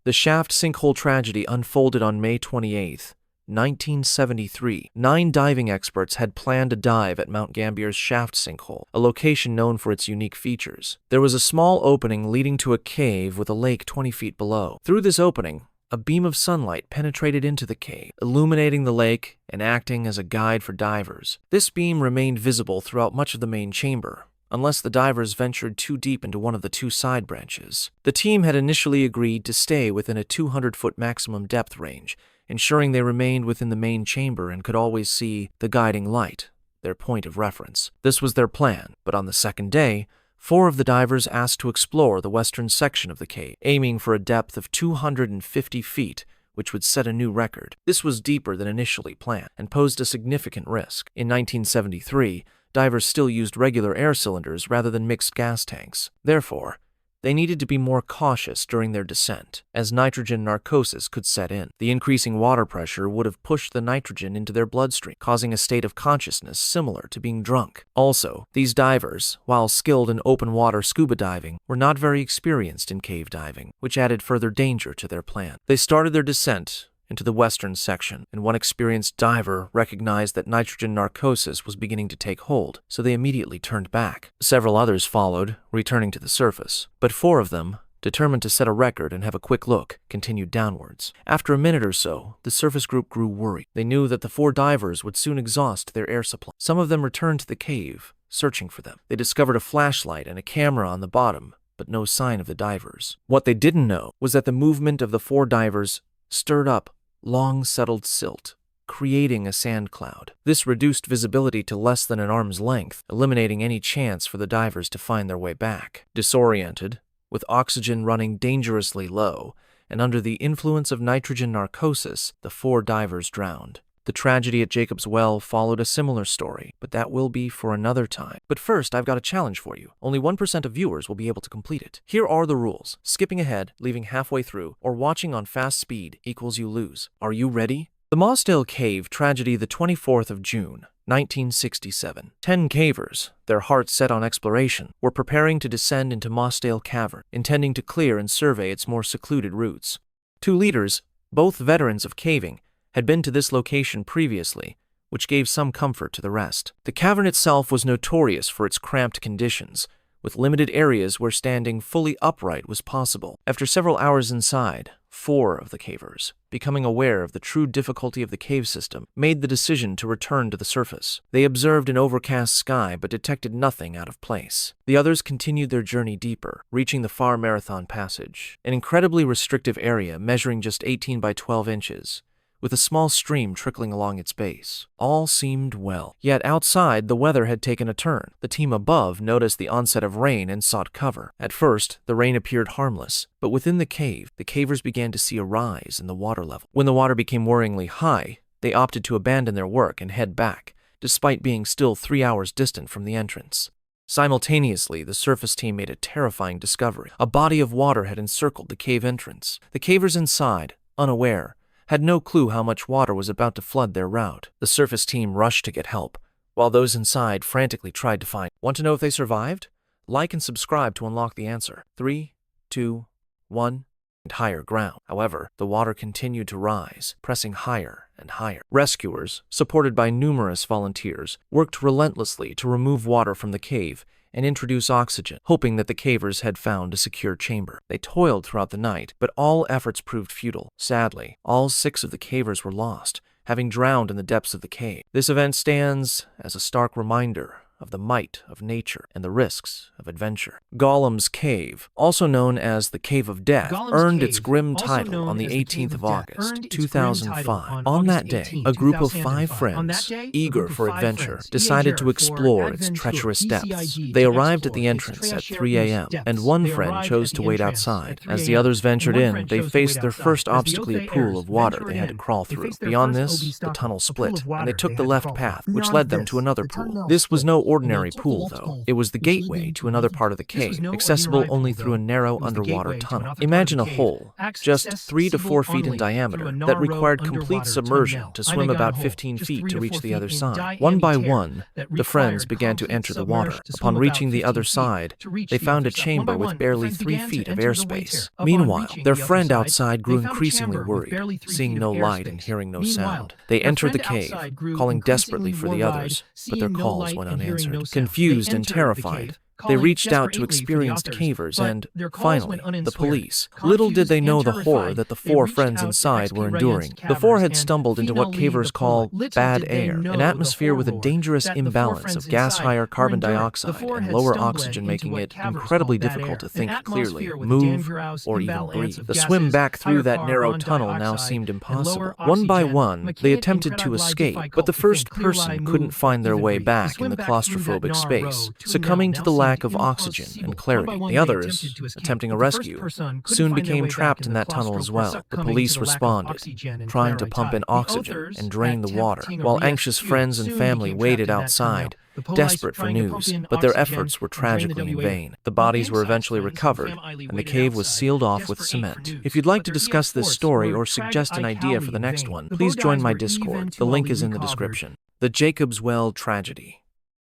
The shaft sinkhole tragedy unfolded on May 28, 1973. 9 diving experts had planned a dive at Mount Gambier's shaft sinkhole, a location known for its unique features. There was a small opening leading to a cave with a lake 20 feet below. Through this opening, a beam of sunlight penetrated into the cave, illuminating the lake and acting as a guide for divers. This beam remained visible throughout much of the main chamber, unless the divers ventured too deep into one of the 2 side branches. The team had initially agreed to stay within a 200-foot maximum depth range, ensuring they remained within the main chamber and could always see the guiding light, their point of reference. This was their plan, but on the second day, 4 of the divers asked to explore the western section of the cave, aiming for a depth of 250 feet, which would set a new record. This was deeper than initially planned and posed a significant risk. In 1973, divers still used regular air cylinders rather than mixed gas tanks. Therefore, they needed to be more cautious during their descent, as nitrogen narcosis could set in. The increasing water pressure would have pushed the nitrogen into their bloodstream, causing a state of consciousness similar to being drunk. Also, these divers, while skilled in open water scuba diving, were not very experienced in cave diving, which added further danger to their plan. They started their descent into the western section, and one experienced diver recognized that nitrogen narcosis was beginning to take hold, so they immediately turned back. Several others followed, returning to the surface, but 4 of them, determined to set a record and have a quick look, continued downwards. After a minute or so, the surface group grew worried. They knew that the 4 divers would soon exhaust their air supply. Some of them returned to the cave, searching for them. They discovered a flashlight and a camera on the bottom, but no sign of the divers. What they didn't know was that the movement of the 4 divers stirred up long settled silt, creating a sand cloud. This reduced visibility to less than an arm's length, eliminating any chance for the divers to find their way back. Disoriented, with oxygen running dangerously low, and under the influence of nitrogen narcosis, the 4 divers drowned. The tragedy at Jacob's Well followed a similar story, but that will be for another time. But first, I've got a challenge for you. Only 1% of viewers will be able to complete it. Here are the rules. Skipping ahead, leaving halfway through, or watching on fast speed equals you lose. Are you ready? The Mossdate Cave tragedy, the 24th of June, 1967. 10 cavers, their hearts set on exploration, were preparing to descend into Mossdate Cavern, intending to clear and survey its more secluded routes. 2 leaders, both veterans of caving, had been to this location previously, which gave some comfort to the rest. The cavern itself was notorious for its cramped conditions, with limited areas where standing fully upright was possible. After several hours inside, 4 of the cavers, becoming aware of the true difficulty of the cave system, made the decision to return to the surface. They observed an overcast sky but detected nothing out of place. The others continued their journey deeper, reaching the far Marathon Passage, an incredibly restrictive area measuring just 18 by 12 inches. With a small stream trickling along its base. All seemed well. Yet outside, the weather had taken a turn. The team above noticed the onset of rain and sought cover. At first, the rain appeared harmless, but within the cave, the cavers began to see a rise in the water level. When the water became worryingly high, they opted to abandon their work and head back, despite being still 3 hours distant from the entrance. Simultaneously, the surface team made a terrifying discovery. A body of water had encircled the cave entrance. The cavers inside, unaware, had no clue how much water was about to flood their route. The surface team rushed to get help, while those inside frantically tried to find. Want to know if they survived? Like and subscribe to unlock the answer. 3, 2, 1, and higher ground. However, the water continued to rise, pressing higher and higher. Rescuers, supported by numerous volunteers, worked relentlessly to remove water from the cave and introduce oxygen, hoping that the cavers had found a secure chamber. They toiled throughout the night, but all efforts proved futile. Sadly, all 6 of the cavers were lost, having drowned in the depths of the cave. This event stands as a stark reminder of the might of nature and the risks of adventure. Gollum's Cave, also known as the Cave of Death, earned its grim title on the 18th of August, 2005. On that day, a group of 5 friends, eager for adventure, decided to explore its treacherous depths. They arrived at the entrance at 3 a.m., and one friend chose to wait outside. As the others ventured in, they faced their first obstacle, a pool of water they had to crawl through. Beyond this, the tunnel split, and they took the left path, which led them to another pool. This was no ordinary pool, though. It was the gateway to another part of the cave, accessible only through a narrow underwater tunnel. Imagine a hole, just 3 to 4 feet in diameter, that required complete submersion to swim about 15 feet to reach the other side. One by one, the friends began to enter the water. Upon reaching the other side, they found a chamber with barely 3 feet of airspace. Meanwhile, their friend outside grew increasingly worried, seeing no light and hearing no sound. They entered the cave, calling desperately for the others, but their calls went unanswered. Confused and terrified, they reached out to experienced cavers and, finally, the police. Little did they know the horror that the 4 friends inside were enduring. The 4 had stumbled into what cavers call bad air, an atmosphere with a dangerous imbalance of gas-higher carbon dioxide and lower oxygen, making it incredibly difficult to think clearly, move, or even breathe. The swim back through that narrow tunnel now seemed impossible. One by one, they attempted to escape, but the first person couldn't find their way back in the claustrophobic space, succumbing to the lack of oxygen and clarity. The others, attempting a rescue, soon became trapped in that tunnel as well. The police responded, trying to pump in oxygen and drain the water, while anxious friends and family waited outside, desperate for news, but their efforts were tragically in vain. The bodies were eventually recovered, and the cave was sealed off with cement. If you'd like to discuss this story or suggest an idea for the next one, please join my Discord. The link is in the description. The Jacob's Well Tragedy.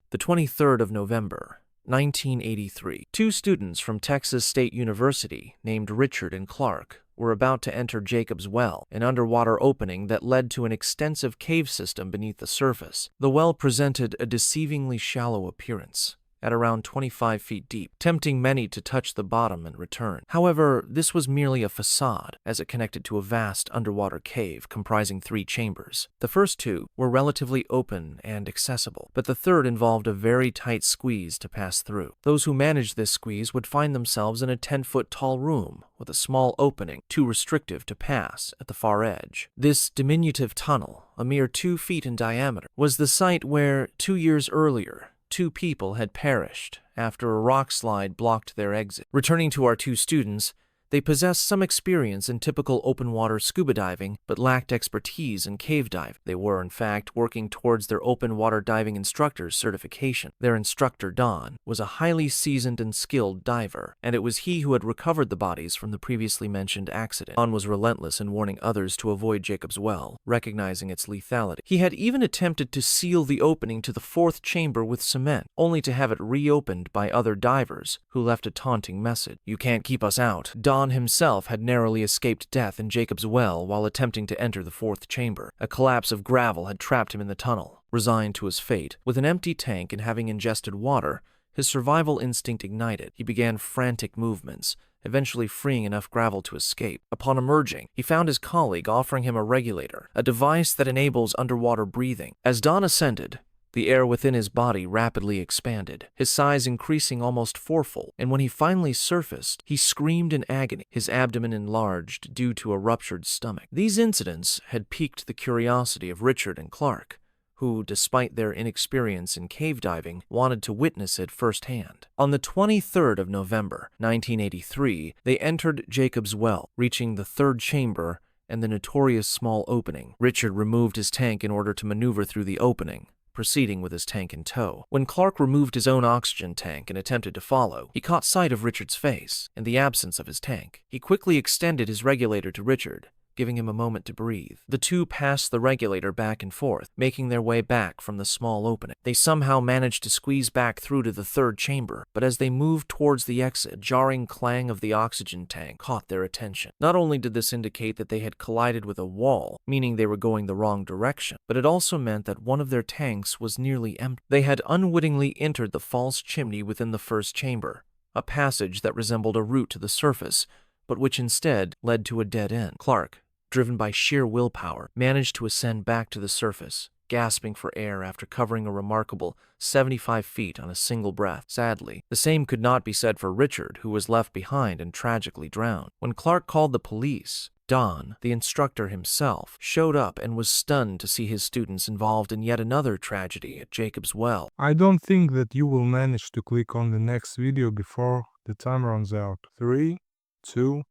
The 23rd of November, 1983. 2 students from Texas State University, named Richard and Clark, were about to enter Jacob's Well, an underwater opening that led to an extensive cave system beneath the surface. The well presented a deceivingly shallow appearance, at around 25 feet deep, tempting many to touch the bottom and return. However, this was merely a facade, as it connected to a vast underwater cave comprising 3 chambers. The first 2 were relatively open and accessible, but the third involved a very tight squeeze to pass through. Those who managed this squeeze would find themselves in a 10-foot tall room with a small opening, too restrictive to pass, at the far edge. This diminutive tunnel, a mere 2 feet in diameter, was the site where, 2 years earlier, 2 people had perished after a rock slide blocked their exit. Returning to our 2 students, they possessed some experience in typical open-water scuba diving, but lacked expertise in cave diving. They were, in fact, working towards their open-water diving instructor's certification. Their instructor, Don, was a highly seasoned and skilled diver, and it was he who had recovered the bodies from the previously mentioned accident. Don was relentless in warning others to avoid Jacob's Well, recognizing its lethality. He had even attempted to seal the opening to the 4th chamber with cement, only to have it reopened by other divers, who left a taunting message. "You can't keep us out." Don himself had narrowly escaped death in Jacob's Well while attempting to enter the 4th chamber. A collapse of gravel had trapped him in the tunnel. Resigned to his fate, with an empty tank and having ingested water, his survival instinct ignited. He began frantic movements, eventually freeing enough gravel to escape. Upon emerging, he found his colleague offering him a regulator, a device that enables underwater breathing. As Don ascended, the air within his body rapidly expanded, his size increasing almost 4-fold, and when he finally surfaced, he screamed in agony, his abdomen enlarged due to a ruptured stomach. These incidents had piqued the curiosity of Richard and Clark, who, despite their inexperience in cave diving, wanted to witness it firsthand. On the 23rd of November, 1983, they entered Jacob's Well, reaching the 3rd chamber and the notorious small opening. Richard removed his tank in order to maneuver through the opening, proceeding with his tank in tow. When Clark removed his own oxygen tank and attempted to follow, he caught sight of Richard's face and the absence of his tank. He quickly extended his regulator to Richard, giving him a moment to breathe. The 2 passed the regulator back and forth, making their way back from the small opening. They somehow managed to squeeze back through to the 3rd chamber, but as they moved towards the exit, a jarring clang of the oxygen tank caught their attention. Not only did this indicate that they had collided with a wall, meaning they were going the wrong direction, but it also meant that one of their tanks was nearly empty. They had unwittingly entered the false chimney within the 1st chamber, a passage that resembled a route to the surface, but which instead led to a dead end. Clark, driven by sheer willpower, managed to ascend back to the surface, gasping for air after covering a remarkable 75 feet on a single breath. Sadly, the same could not be said for Richard, who was left behind and tragically drowned. When Clark called the police, Don, the instructor himself, showed up and was stunned to see his students involved in yet another tragedy at Jacob's Well. I don't think that you will manage to click on the next video before the time runs out. 3, 2,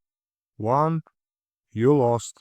1, you lost.